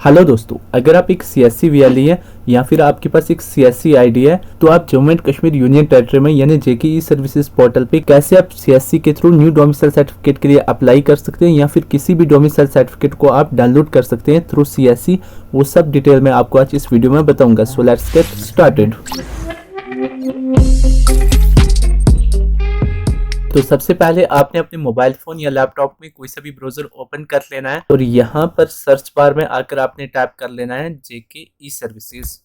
Hello दोस्तों, अगर आप एक सीएससी वीएलई है या फिर आपके पास एक सीएससी आईडी है तो आप Jammu and Kashmir union territory में यानी जेके ई सर्विसेज पोर्टल पे कैसे आप सीएससी के थ्रू न्यू डोमिसाइल सर्टिफिकेट के लिए अप्लाई कर सकते हैं या फिर किसी भी डोमिसाइल सर्टिफिकेट को आप डाउनलोड कर सकते हैं थ्रू सीएससी, वो सब डिटेल में आपको आज इस वीडियो में बताऊंगा। So let's get started. तो सबसे पहले आपने अपने मोबाइल फोन या लैपटॉप में कोई सा भी ब्राउजर ओपन कर लेना है और यहाँ पर सर्च बार में आकर आपने टैप कर लेना है जेके ई सर्विसेज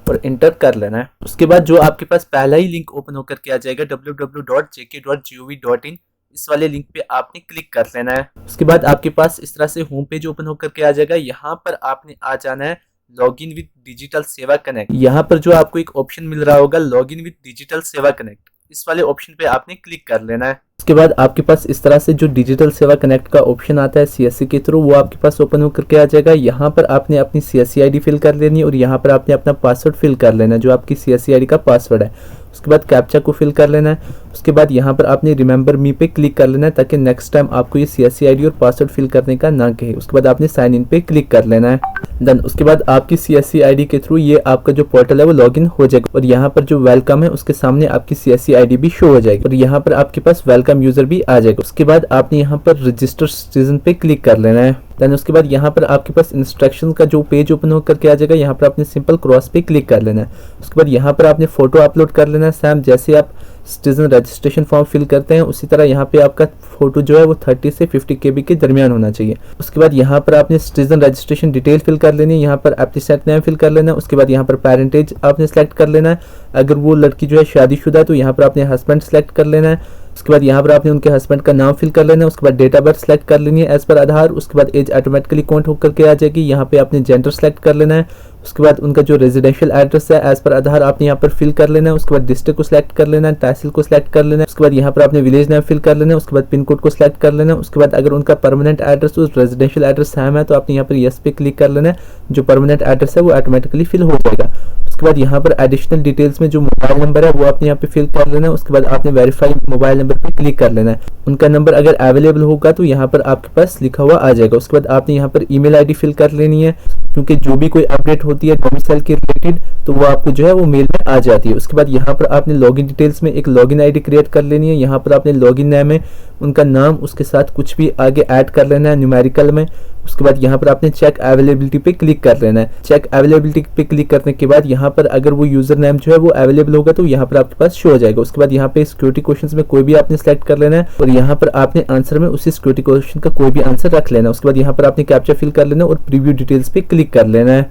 और इंटर कर लेना है। उसके बाद जो आपके पास पहला ही लिंक ओपन होकर के आ जाएगा www.jk.gov.in, इस वाले लिंक पे आपने क्लिक कर लेना है। उसके बाद आपके पास इस तरह से होम पेज ओपन होकर के आ जाएगा। यहाँ पर आपने आ जाना है लॉगिन विद डिजिटल सेवा कनेक्ट। यहाँ पर जो आपको एक ऑप्शन मिल रहा होगा लॉगिन विद डिजिटल सेवा कनेक्ट, इस वाले ऑप्शन पे आपने क्लिक कर लेना है। उसके बाद आपके पास इस तरह से जो डिजिटल सेवा कनेक्ट का ऑप्शन आता है सीएससी के थ्रू, वो आपके पास ओपन होकर के आ जाएगा। यहाँ पर आपने अपनी सीएससी आईडी फिल कर लेनी है और यहाँ पर आपने अपना पासवर्ड फिल कर लेना है जो आपकी सीएससी आईडी का पासवर्ड है। उसके बाद कैप्चा को फिल कर लेना है। उसके बाद यहाँ पर आपने रिमेंबर मी पे क्लिक कर लेना है ताकि नेक्स्ट टाइम आपको ये सीएससी आईडी और पासवर्ड फिल करने का ना कहे। उसके बाद आपने साइन इन पे क्लिक कर लेना है। देन उसके बाद आपकी सीएससी आईडी के थ्रू ये आपका जो पोर्टल है वो लॉगिन हो जाएगा और यहाँ पर जो वेलकम है उसके सामने आपकी सीएससी आईडी भी शो हो जाएगी और यहाँ पर आपके पास वेलकम यूजर भी आ जाएगा। उसके बाद आपने यहाँ पर रजिस्टर सिटीजन पे क्लिक कर लेना है। देन उसके बाद यहाँ पर आपके पास इंस्ट्रक्शन का जो पेज ओपन होकर के आ जाएगा। यहाँ पर आपने सिंपल क्रॉस पे क्लिक कर लेना है। उसके बाद यहाँ पर आपने फोटो अपलोड कर लेना है। सेम जैसे आप सिटीजन रजिस्ट्रेशन फॉर्म फिल करते हैं उसी तरह यहाँ पे आपका फोटो जो है वो 30 से 50 KB के दरमियान होना चाहिए। उसके बाद यहाँ पर आपने सिटीजन रजिस्ट्रेशन डिटेल फिल कर लेनी है। यहाँ पर एप्लीकेंट नेम फिल कर लेना है। उसके बाद यहाँ पर पेरेंटेज आपने सेलेक्ट कर लेना है। अगर वो लड़की जो है शादीशुदा है तो यहाँ पर आपने हस्बैंड सेलेक्ट कर लेना है। उसके बाद यहाँ पर आपने उनके हस्बैंड का नाम फिल कर लेना है। उसके बाद डेट ऑफ बर्थ सेलेक्ट कर लेनी है एज पर आधार। उसके बाद एज ऑटोमेटिकली काउंट होकर के आ जाएगी। यहाँ पे आपने जेंडर सेलेक्ट कर लेना है। उसके बाद उनका जो रेजिडेंशियल एड्रेस है एज पर आधार आपने यहाँ पर फिल कर लेना है। उसके बाद डिस्ट्रिक्ट को सिलेक्ट कर लेना है, तहसील को सिलेक्ट कर लेना है। उसके बाद यहाँ पर आपने विलेज नेम फिल कर लेना है। उसके बाद पिन कोड को सिलेक्ट कर लेना है। उसके बाद अगर उनका परमानेंट एड्रेस और रेजिडेंशियल एड्रेस सेम है तो आपने यहाँ पर यस पे क्लिक कर लेना है। जो परमानेंट एड्रेस है वो ऑटोमेटिकली फिल हो जाएगा। उसके बाद यहाँ पर एडिशनल डिटेल्स में जो मोबाइल नंबर है वो आपने यहाँ पे फिल कर लेना है। उसके बाद आपने वेरीफाई मोबाइल नंबर पे क्लिक कर लेना है। उनका नंबर अगर अवेलेबल होगा तो यहाँ पर आपके पास लिखा हुआ आ जाएगा। उसके बाद आपने यहाँ पर ईमेल आईडी फिल कर लेनी है क्योंकि जो भी कोई अपडेट होती है डोमिसाइल के रिलेटेड तो वो आपको जो है वो मेल में आ जाती है। उसके बाद यहाँ पर आपने लॉगिन डिटेल्स में एक लॉगिन आईडी क्रिएट कर लेनी है। यहाँ पर आपने लॉगिन नेम में उनका नाम उसके साथ कुछ भी आगे ऐड कर लेना है न्यूमेरिकल में। उसके बाद यहाँ पर आपने चेक अवेलेबिलिटी पे क्लिक कर लेना है। चेक अवेलेबिलिटी पे क्लिक करने के बाद यहाँ पर अगर वो यूजर नेम जो है वो अवेलेबल होगा तो यहाँ पर आपके पास शो हो जाएगा। उसके बाद यहाँ पे सिक्योरिटी क्वेश्चंस में कोई भी आपने सेलेक्ट कर लेना है और यहाँ पर आपने आंसर में उसी सिक्योरिटी क्वेश्चन का कोई भी आंसर रख लेना है। उसके बाद यहाँ पर आपने कैप्चा फिल कर लेना है और प्रीव्यू डिटेल्स पे क्लिक कर लेना है।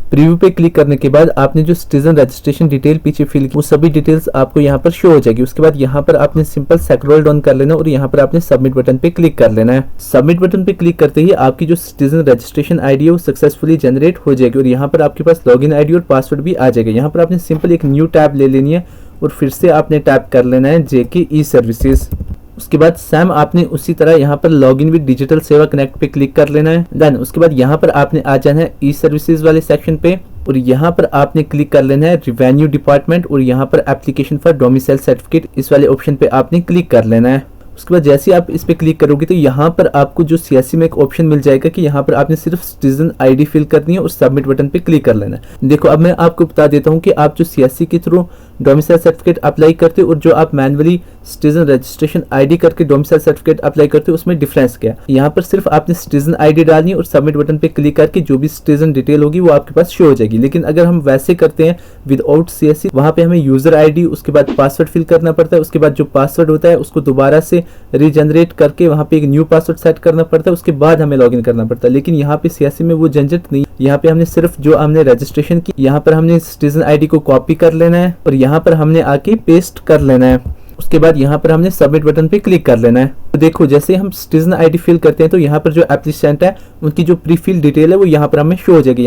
प्रीव्यू पे क्लिक करने के बाद आपने जो सिटीजन रजिस्ट्रेशन डिटेल पीछे फिल की वो सभी डिटेल्स आपको यहाँ पर शो हो जाएगी। उसके बाद यहाँ पर आपने सिंपल स्क्रॉल डाउन कर लेना और यहाँ पर आपने सबमिट बटन पे क्लिक कर लेना है। सबमिट बटन पे क्लिक करते ही आपकी जो सिटीजन रजिस्ट्रेशन आईडी है वो सक्सेसफुली जनरेट हो जाएगी और यहाँ पर आपके पास लॉगिन आईडी और पासवर्ड भी आ जाएगा। यहाँ पर आपने सिंपल एक न्यू टैब ले लेनी है और फिर से आपने टैप कर लेना है जेके ई सर्विसेज। उसके बाद सेम आपने उसी तरह यहाँ पर लॉगिन विद डिजिटल सेवा कनेक्ट पे क्लिक कर लेना है। देन उसके बाद यहाँ पर आपने आ जाना है ई सर्विसेज वाले सेक्शन पे और यहाँ पर आपने क्लिक कर लेना है रिवेन्यू डिपार्टमेंट और यहाँ पर एप्लीकेशन फॉर डोमिसाइल सर्टिफिकेट, इस वाले ऑप्शन पे आपने क्लिक कर लेना है। उसके बाद जैसे आप इस पे क्लिक करोगे तो यहाँ पर आपको जो सीएससी में एक ऑप्शन मिल जाएगा कि यहाँ पर आपने सिर्फ सिटीजन आईडी फिल करनी है और सबमिट बटन पे क्लिक कर लेना है। देखो अब मैं आपको बता देता हूँ कि आप जो सीएससी के थ्रू डोमिसाइल सर्टिफिकेट अप्लाई करते हो और जो आप मैनुअली सिटीजन रजिस्ट्रेशन आईडी करके डोमिसाइल सर्टिफिकेट अप्लाई करते हो उसमें डिफरेंस क्या है। यहाँ पर सिर्फ आपने सिटीजन आईडी डालनी है और सबमिट बटन पे क्लिक करके जो भी सिटीजन डिटेल होगी वो आपके पास शो हो जाएगी। लेकिन अगर हम वैसे करते हैं विदाउट सीएससी, वहाँ पे हमें यूजर आईडी उसके बाद पासवर्ड फिल करना पड़ता है। उसके बाद जो पासवर्ड होता है उसको दोबारा से रीजनरेट करके वहाँ पे एक न्यू पासवर्ड सेट करना पड़ता है। उसके बाद हमें लॉगिन करना पड़ता है। लेकिन यहाँ पे सीएससी में वो झंझट नहीं। यहाँ पे हमने सिर्फ जो हमने रजिस्ट्रेशन की यहाँ पर हमने सिटीजन आईडी को कॉपी कर लेना है और यहाँ पर हमने आके पेस्ट कर लेना है। उसके बाद यहाँ पर हमने सबमिट बटन पे क्लिक कर लेना है। तो देखो जैसे हम सिटीजन आईडी फिल करते हैं तो यहाँ पर जो एप्लीकेंट है उनकी जो प्री फिल डिटेल है वो यहाँ पर हमें शो हो जाएगी।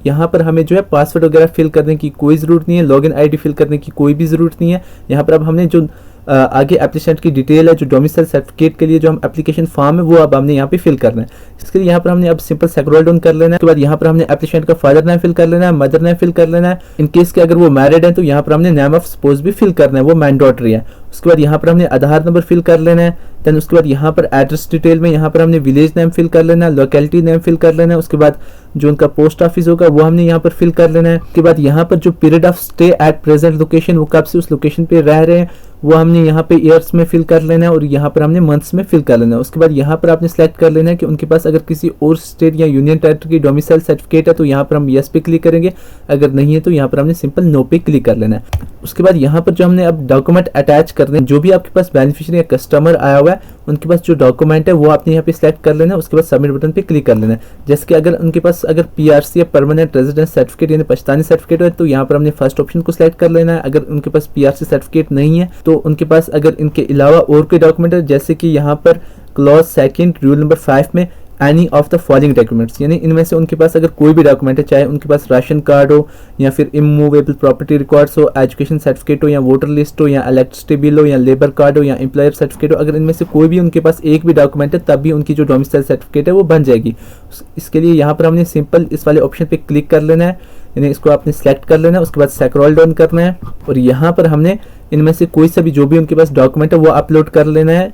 यहाँ पर हमें जो है पासवर्ड वगैरह फिल करने की कोई ज़रूरत नहीं है, लॉगिन आईडी फिल करने की कोई भी ज़रूरत नहीं है। यहाँ पर अब हमने जो आगे एप्लीकेंट की डिटेल है, जो डोमिसाइल सर्टिफिकेट के लिए जो हम एप्लीकेशन फॉर्म है वो अब हमने यहाँ पे फिल करना है। इसके लिए यहाँ पर हमने अब सिंपल स्क्रॉल डाउन कर लेना है। उसके बाद यहाँ पर हमने एप्लीकेंट का फादर नेम फिल कर लेना है, मदर नेम फिल कर लेना है। इन केस के अगर वो मैरिड है तो यहाँ पर हमने नेम ऑफ स्पोज भी फिल करना है, वो मैंडेटरी है। उसके बाद यहाँ पर हमने आधार नंबर फिल कर लेना है। देन उसके बाद यहाँ पर एड्रेस डिटेल में यहाँ पर हमने विलेज नेम फिल कर लेना है, लोकेलिटी नेम फिल कर लेना है। उसके बाद जो उनका पोस्ट ऑफिस होगा वो हमने यहाँ पर फिल कर लेना है। उसके बाद यहाँ पर जो period of stay at present location, वो कब से उस लोकेशन पे रह रहे हैं वो हमने यहाँ पे ईयर्स में फिल कर लेना है और यहाँ पर हमने मंथ्स में फिल कर लेना है। उसके बाद यहाँ पर आपने सेलेक्ट कर लेना है कि उनके पास अगर किसी और स्टेट या यूनियन टेरिटरी की डोमिसाइल सर्टिफिकेट है तो यहाँ पर हम यस पे क्लिक करेंगे, अगर नहीं है तो यहाँ पर हमने सिंपल नो पे क्लिक कर लेना है। उसके बाद यहाँ पर जो हमने अब डॉक्यूमेंट अटैच करने, जो भी आपके पास बेनिफिशियरी या कस्टमर आया हुआ है उनके पास जो डॉक्यूमेंट है वो आपने यहाँ पे सिलेक्ट कर लेना है। उसके बाद सबमिट बटन पे क्लिक कर लेना है। जैसे कि अगर उनके पास अगर पीआरसी या परमानेंट रेजिडेंस सर्टिफिकेट यानी पछतानी सर्टिफिकेट है तो यहाँ पर हमने फर्स्ट ऑप्शन को सिलेक्ट कर लेना है। अगर उनके पास पीआरसी सर्टिफिकेट नहीं है तो उनके पास अगर इनके अलावा और कोई डॉक्यूमेंट है, जैसे कि यहाँ पर क्लॉज 2 रूल नंबर 5 में any of the following documents, यानी इनमें से उनके पास अगर कोई भी डॉक्यूमेंट है, चाहे उनके पास राशन कार्ड हो या फिर इमूवेबल प्रॉपर्टी रिकॉर्ड्स हो, एजुकेशन सर्टिफिकेट हो या वोटर लिस्ट हो या इलेक्ट्रिसिटी बिल हो या लेबर कार्ड हो या एम्प्लॉयर सर्टिफिकेट हो, अगर इनमें से कोई भी उनके पास एक भी डॉक्यूमेंट है तब भी उनकी जो डोमिसाइल सर्टिफिकेट है वो बन जाएगी। इसके लिए यहाँ पर हमने सिंपल इस वाले ऑप्शन पे क्लिक कर लेना है, यानी इसको आपने सेलेक्ट कर लेना है। उसके बाद स्क्रॉल डाउन करना है और यहाँ पर हमने इनमें से कोई सा भी जो भी उनके पास डॉक्यूमेंट है वो अपलोड कर लेना है।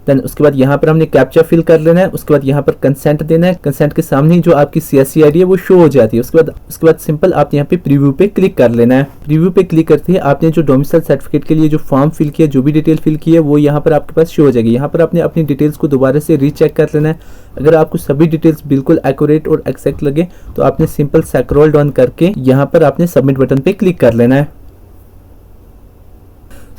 देन उसके बाद यहाँ पर हमने कैप्चा फिल कर लेना है। उसके बाद यहाँ पर कंसेंट देना है। कंसेंट के सामने ही जो आपकी सीएससी आईडी है वो शो हो जाती है। उसके बाद सिंपल आप यहाँ पे प्रीव्यू पे क्लिक कर लेना है। प्रीव्यू पे क्लिक करते ही आपने जो डोमिसाइल सर्टिफिकेट के लिए जो फॉर्म फिल किया, जो भी डिटेल फिल की है वो यहाँ पर आपके पास शो हो जाएगी। यहाँ पर आपने अपनी डिटेल्स को दोबारा से रीचेक कर लेना है। अगर आपको सभी डिटेल्स बिल्कुल एक्यूरेट और एक्जैक्ट लगे तो आपने सिंपल स्क्रॉल डाउन करके यहाँ पर आपने सबमिट बटन पे क्लिक कर लेना है।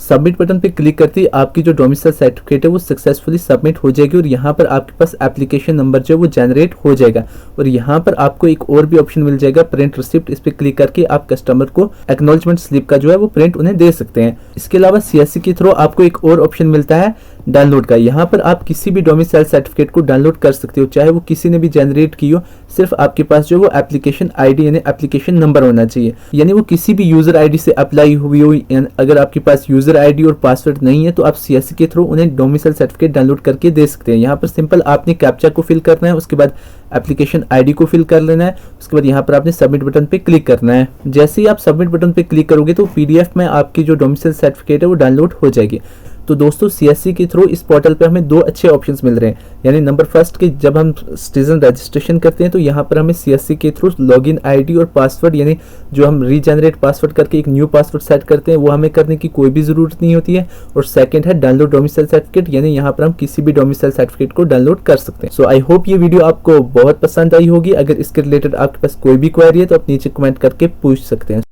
सबमिट बटन पे क्लिक करते ही आपकी जो डोमिसाइल सर्टिफिकेट है वो सक्सेसफुली सबमिट हो जाएगी और यहाँ पर आपके पास एप्लीकेशन नंबर जो है वो जनरेट हो जाएगा। और यहाँ पर आपको एक और भी ऑप्शन मिल जाएगा, प्रिंट रिसिप्ट। इस पे क्लिक करके आप कस्टमर को एक्नॉलेजमेंट स्लिप का जो है वो प्रिंट उन्हें दे सकते हैं। इसके अलावा सीएससी के थ्रू आपको एक और ऑप्शन मिलता है डाउनलोड का। यहाँ पर आप किसी भी डोमिसाइल सर्टिफिकेट को डाउनलोड कर सकते हो, चाहे वो किसी ने भी जनरेट की हो, सिर्फ आपके पास जो वो एप्लीकेशन आईडी यानी एप्लीकेशन नंबर होना चाहिए, यानी वो किसी भी यूजर आईडी से अप्लाई हुई हो। अगर आपके पास यूजर आईडी और पासवर्ड नहीं है तो आप सीएससी के थ्रू उन्हें डोमिसाइल सर्टिफिकेट डाउनलोड करके दे सकते हैं। यहाँ पर सिंपल आपने कैप्चा को फिल करना है, उसके बाद एप्लीकेशन आईडी को फिल कर लेना है। उसके बाद यहाँ पर आपने सबमिट बटन पे क्लिक करना है। जैसे ही आप सबमिट बटन पे क्लिक करोगे तो पीडीएफ में आपकी जो डोमिसाइल सर्टिफिकेट है वो डाउनलोड हो जाएगी। तो दोस्तों सीएससी के थ्रू इस पोर्टल पे हमें दो अच्छे ऑप्शंस मिल रहे हैं, यानी नंबर फर्स्ट कि जब हम सिटीजन रजिस्ट्रेशन करते हैं तो यहाँ पर हमें सीएससी के थ्रू लॉगिन आईडी और पासवर्ड, यानी जो हम रीजनरेट पासवर्ड करके एक न्यू पासवर्ड सेट करते हैं वो हमें करने की कोई भी जरूरत नहीं होती है। और सेकंड है डाउनलोड डोमिसाइल सर्टिफिकेट, यानी यहाँ पर हम किसी भी डोमिसाइल सर्टिफिकेट को डाउनलोड कर सकते हैं। सो आई होप ये वीडियो आपको बहुत पसंद आई होगी। अगर इसके रिलेटेड आपके पास कोई भी क्वेरी है तो आप नीचे कमेंट करके पूछ सकते हैं।